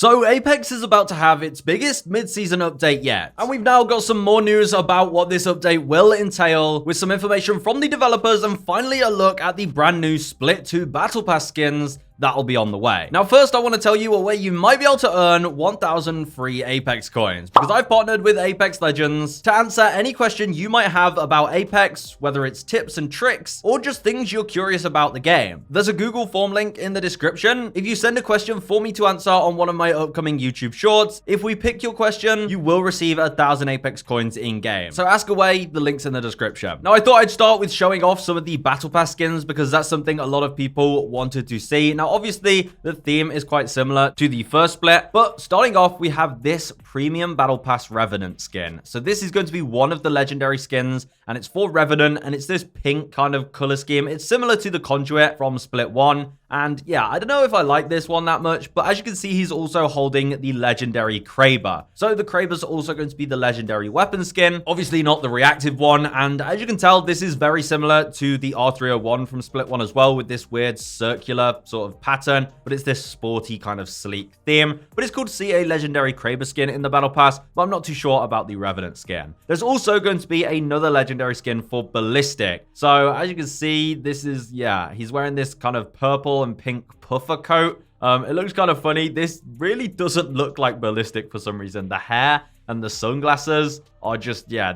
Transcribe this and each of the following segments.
So Apex is about to have its biggest mid-season update yet, and we've now got some more news about what this update will entail, with some information from the developers and finally a look at the brand new Split 2 Battle Pass skins that'll be on the way. Now, first, I want to tell you a way you might be able to earn 1,000 free Apex coins, because I've partnered with Apex Legends to answer any question you might have about Apex, whether it's tips and tricks, or just things you're curious about the game. There's a Google form link in the description. If you send a question for me to answer on one of my upcoming YouTube shorts, if we pick your question, you will receive 1,000 Apex coins in-game. So ask away, the link's in the description. Now, I thought I'd start with showing off some of the Battle Pass skins, because that's something a lot of people wanted to see. Now, obviously, the theme is quite similar to the first split, but starting off, we have this premium Battle Pass Revenant skin. So this is going to be one of the legendary skins, and it's for Revenant, and it's this pink kind of color scheme. It's similar to the Conduit from Split 1. And yeah, I don't know if I like this one that much, but as you can see, he's also holding the legendary Kraber. So the Kraber's also going to be the legendary weapon skin, obviously not the reactive one. And as you can tell, this is very similar to the R301 from Split 1 as well, with this weird circular sort of pattern, but it's this sporty kind of sleek theme. But it's cool to see a legendary Kraber skin in the Battle Pass, but I'm not too sure about the Revenant skin. There's also going to be another legendary skin for Ballistic. So as you can see, this is, yeah, he's wearing this kind of purple and pink puffer coat. It looks kind of funny. This really doesn't look like Ballistic for some reason. The hair and the sunglasses are just, yeah,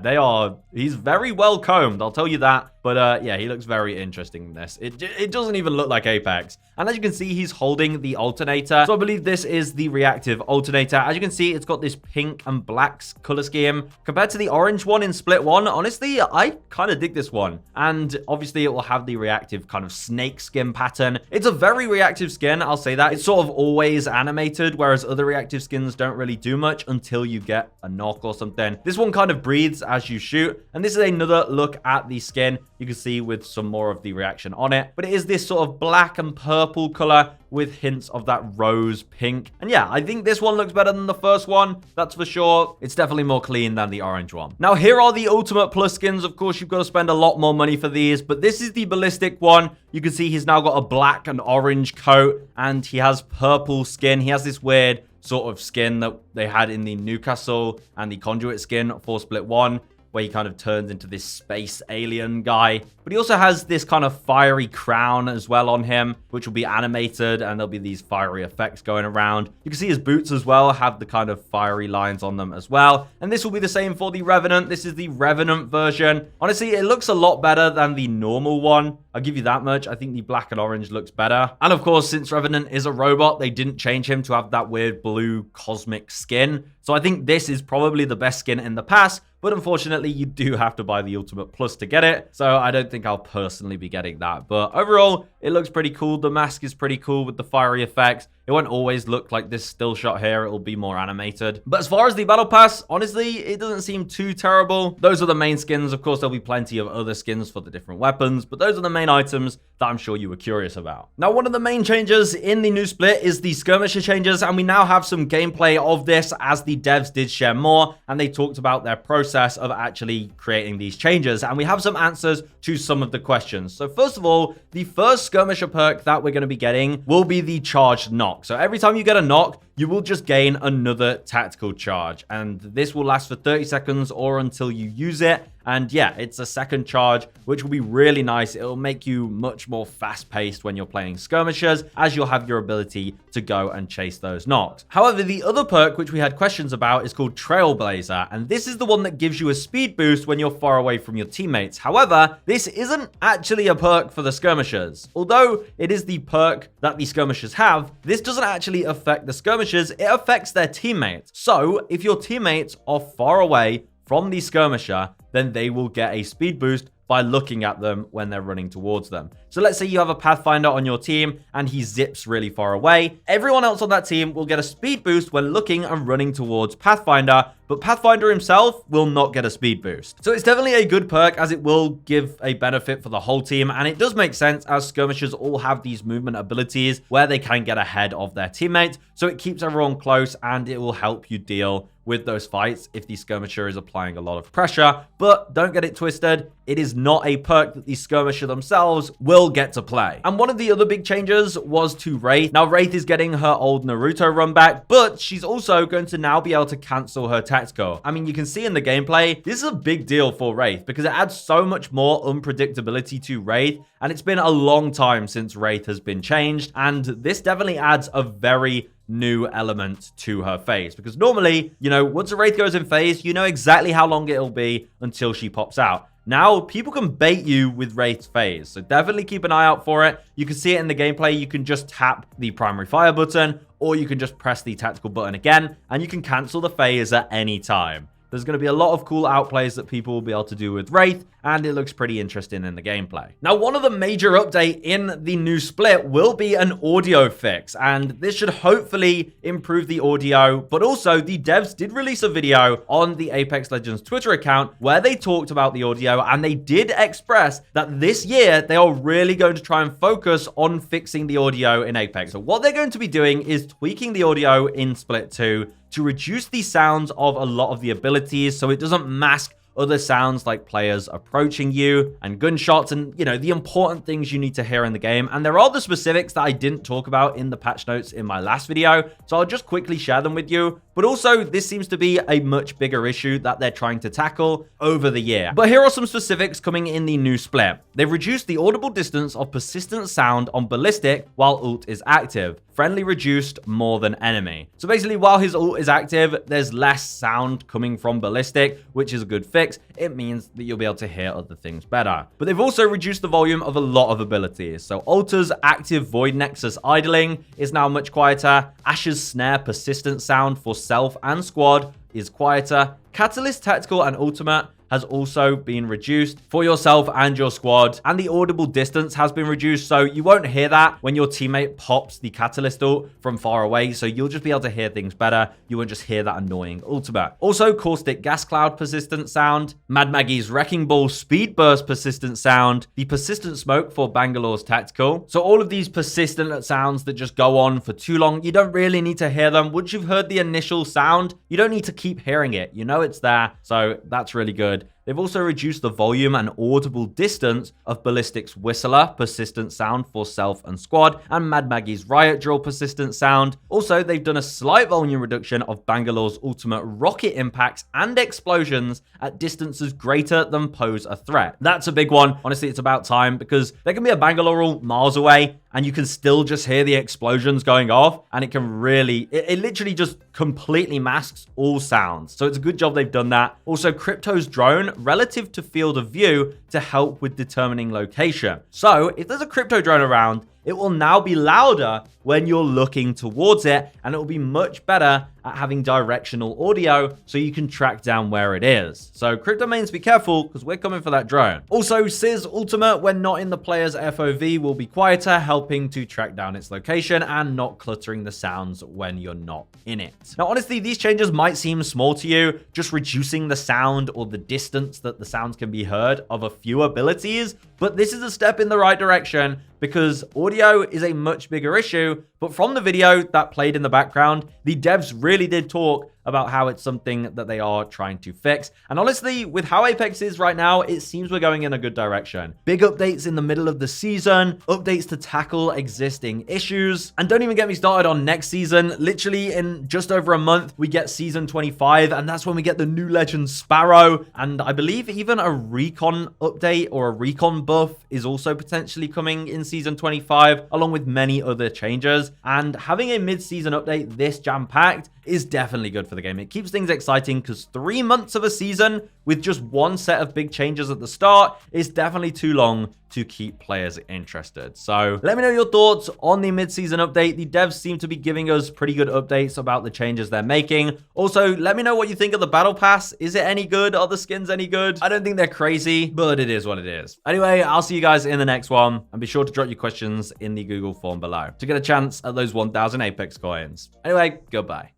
he's very well combed, I'll tell you that. But yeah, he looks very interesting in this. It doesn't even look like Apex. And as you can see, he's holding the alternator. So I believe this is the reactive alternator. As you can see, it's got this pink and black color scheme. Compared to the orange one in Split 1, honestly, I kind of dig this one. And obviously, it will have the reactive kind of snake skin pattern. It's a very reactive skin, I'll say that. It's sort of always animated, whereas other reactive skins don't really do much until you get a knock or something. This one kind of breathes as you shoot. And this is another look at the skin. You can see with some more of the reaction on it, but it is this sort of black and purple color with hints of that rose pink. And yeah, I think this one looks better than the first one, that's for sure. It's definitely more clean than the orange one. Now, here are the Ultimate Plus skins. Of course, you've got to spend a lot more money for these, but this is the Ballistic one. You can see he's now got a black and orange coat, and he has purple skin. He has this weird sort of skin that they had in the Newcastle and the Conduit skin for Split 1, where he kind of turns into this space alien guy. But he also has this kind of fiery crown as well on him, which will be animated, and there'll be these fiery effects going around. You can see his boots as well have the kind of fiery lines on them as well. And this will be the same for the Revenant. This is the Revenant version. Honestly, it looks a lot better than the normal one. I'll give you that much. I think the black and orange looks better. And of course, since Revenant is a robot, they didn't change him to have that weird blue cosmic skin. So I think this is probably the best skin in the pass, but unfortunately, you do have to buy the Ultimate Plus to get it. So I don't think I'll personally be getting that. But overall, it looks pretty cool. The mask is pretty cool with the fiery effects. It won't always look like this still shot here. It'll be more animated. But as far as the Battle Pass, honestly, it doesn't seem too terrible. Those are the main skins. Of course, there'll be plenty of other skins for the different weapons, but those are the main items that I'm sure you were curious about. Now, one of the main changes in the new split is the Skirmisher changes, and we now have some gameplay of this, as the devs did share more, and they talked about their process of actually creating these changes, and we have some answers to some of the questions. So first of all, the first Skirmisher perk that we're going to be getting will be the charged knock. So every time you get a knock, you will just gain another tactical charge, and this will last for 30 seconds or until you use it. And yeah, it's a second charge, which will be really nice. It'll make you much more fast-paced when you're playing skirmishers, as you'll have your ability to go and chase those knocks. However, the other perk, which we had questions about, is called Trailblazer, and this is the one that gives you a speed boost when you're far away from your teammates. However, this isn't actually a perk for the skirmishers. Although it is the perk that the skirmishers have, this doesn't actually affect the skirmishers, it affects their teammates. So if your teammates are far away from the skirmisher, then they will get a speed boost by looking at them when they're running towards them. So let's say you have a Pathfinder on your team and he zips really far away. Everyone else on that team will get a speed boost when looking and running towards Pathfinder, but Pathfinder himself will not get a speed boost. So it's definitely a good perk as it will give a benefit for the whole team, and it does make sense as skirmishers all have these movement abilities where they can get ahead of their teammates, so it keeps everyone close and it will help you deal with those fights if the skirmisher is applying a lot of pressure. But don't get it twisted, it is not a perk that the skirmisher themselves will get to play. And one of the other big changes was to Wraith. Now Wraith is getting her old Naruto run back, but she's also going to now be able to cancel her tactical. I mean, you can see in the gameplay, this is a big deal for Wraith because it adds so much more unpredictability to Wraith, and it's been a long time since Wraith has been changed, and this definitely adds a very new element to her phase, because normally, you know, once a Wraith goes in phase, you know exactly how long it'll be until she pops out. Now, people can bait you with Wraith's phase, so definitely keep an eye out for it. You can see it in the gameplay. You can just tap the primary fire button, or you can just press the tactical button again, and you can cancel the phase at any time. There's going to be a lot of cool outplays that people will be able to do with Wraith, and it looks pretty interesting in the gameplay. Now, one of the major updates in the new split will be an audio fix, and this should hopefully improve the audio, but also the devs did release a video on the Apex Legends Twitter account where they talked about the audio, and they did express that this year they are really going to try and focus on fixing the audio in Apex. So what they're going to be doing is tweaking the audio in Split 2 to reduce the sounds of a lot of the abilities so it doesn't mask other sounds like players approaching you and gunshots and, you know, the important things you need to hear in the game. And there are the specifics that I didn't talk about in the patch notes in my last video, so I'll just quickly share them with you. But also, this seems to be a much bigger issue that they're trying to tackle over the year. But here are some specifics coming in the new split. They've reduced the audible distance of persistent sound on Ballistic while ult is active. Friendly reduced more than enemy. So basically, while his ult is active, there's less sound coming from Ballistic, which is a good fix. It means that you'll be able to hear other things better. But they've also reduced the volume of a lot of abilities. So Alta's active Void Nexus idling is now much quieter. Ash's snare persistent sound for self and squad is quieter. Catalyst tactical and ultimate has also been reduced for yourself and your squad, and the audible distance has been reduced, so you won't hear that when your teammate pops the catalyst ult from far away, so you'll just be able to hear things better. You won't just hear that annoying ultimate. Also, caustic gas cloud persistent sound, Mad Maggie's wrecking ball speed burst persistent sound, the persistent smoke for Bangalore's tactical. So all of these persistent sounds that just go on for too long, you don't really need to hear them. Once you've heard the initial sound, you don't need to keep hearing it. You know it's there, so that's really good. They've also reduced the volume and audible distance of Ballistic's Whistler persistent sound for self and squad, and Mad Maggie's Riot Drill persistent sound. Also, they've done a slight volume reduction of Bangalore's ultimate rocket impacts and explosions at distances greater than pose a threat. That's a big one. Honestly, it's about time, because there can be a Bangalore ult miles away and you can still just hear the explosions going off, and it can really, it literally just completely masks all sounds. So it's a good job they've done that. Also, Crypto's drone relative to field of view to help with determining location. So if there's a crypto drone around, it will now be louder when you're looking towards it, and it will be much better at having directional audio so you can track down where it is. So crypto mains, be careful, because we're coming for that drone. Also, Sizz ultimate when not in the player's FOV will be quieter, helping to track down its location and not cluttering the sounds when you're not in it. Now, honestly, these changes might seem small to you, just reducing the sound or the distance that the sounds can be heard of a few abilities, but this is a step in the right direction, because audio is a much bigger issue. But from the video that played in the background, the devs really did talk about how it's something that they are trying to fix. And honestly, with how Apex is right now, it seems we're going in a good direction. Big updates in the middle of the season, updates to tackle existing issues. And don't even get me started on next season. Literally in just over a month, we get season 25, and that's when we get the new legend Sparrow. And I believe even a recon update or a recon buff is also potentially coming in season 25, along with many other changes. And having a mid-season update this jam-packed is definitely good for the game. It keeps things exciting, because 3 months of a season with just one set of big changes at the start is definitely too long to keep players interested. So let me know your thoughts on the mid-season update. The devs seem to be giving us pretty good updates about the changes they're making. Also, let me know what you think of the battle pass. Is it any good? Are the skins any good? I don't think they're crazy, but it is what it is. Anyway, I'll see you guys in the next one, and be sure to drop your questions in the Google form below to get a chance at those 1,000 Apex coins. Anyway, goodbye.